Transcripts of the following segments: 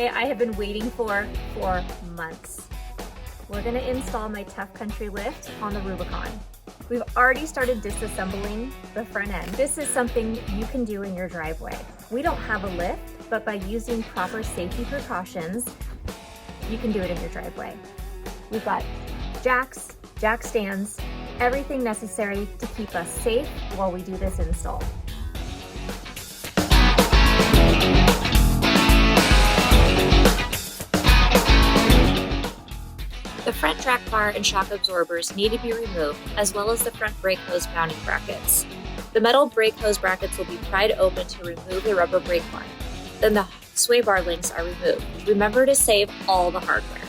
day I have been waiting for months. We're gonna install my Tuff Country Lift on the Rubicon. We've already started disassembling the front end. This is something you can do in your driveway. We don't have a lift, but by using proper safety precautions, you can do it in your driveway. We've got jacks, jack stands, everything necessary to keep us safe while we do this install. The front track bar and shock absorbers need to be removed, as well as the front brake hose mounting brackets. The metal brake hose brackets will be pried open to remove the rubber brake line. Then the sway bar links are removed. Remember to save all the hardware.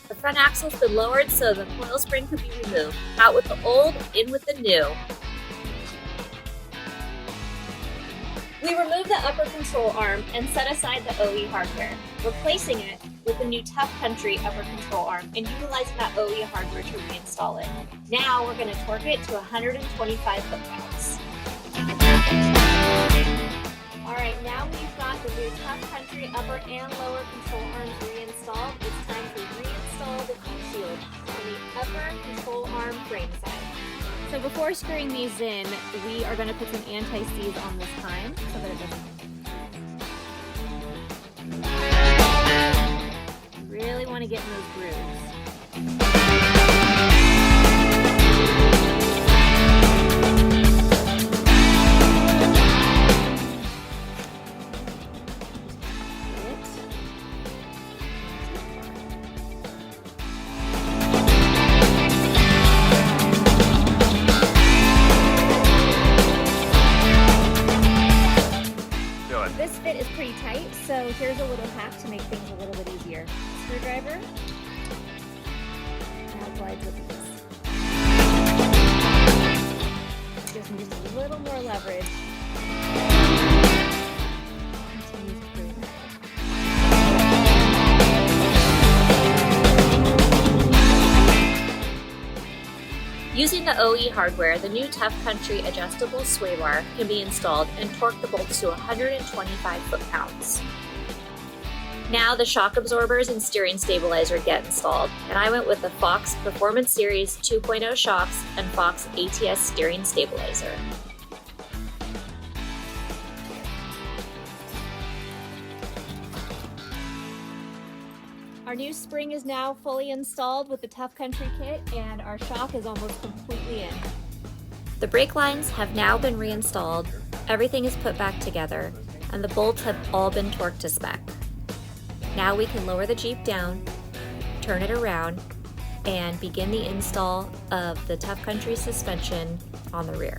The front axle's been lowered so the coil spring can be removed. Out with the old, in with the new. We removed the upper control arm and set aside the OE hardware, replacing it with the new Tuff Country upper control arm and utilizing that OE hardware to reinstall it. Now we're going to torque it to 125 foot-pounds. Alright, now we've got the new Tuff Country upper and lower control arms reinstalled. It's time to reinstall the heat shield on the upper control arm frame side. So before screwing these in, we are going to put some anti-seize on this time so that it doesn't. You really want to get in those grooves. This fit is pretty tight, so here's a little hack to make things a little bit easier. Screwdriver, now glides with ease. Just need a little more leverage. Continue screwing that in. Using the OE hardware, the new Tuff Country adjustable sway bar can be installed and torque the bolts to 125 foot-pounds. Now the shock absorbers and steering stabilizer get installed, and I went with the Fox Performance Series 2.0 shocks and Fox ATS steering stabilizer. Our new spring is now fully installed with the Tuff Country kit, and our shock is almost completely in. The brake lines have now been reinstalled, everything is put back together, and the bolts have all been torqued to spec. Now we can lower the Jeep down, turn it around, and begin the install of the Tuff Country suspension on the rear.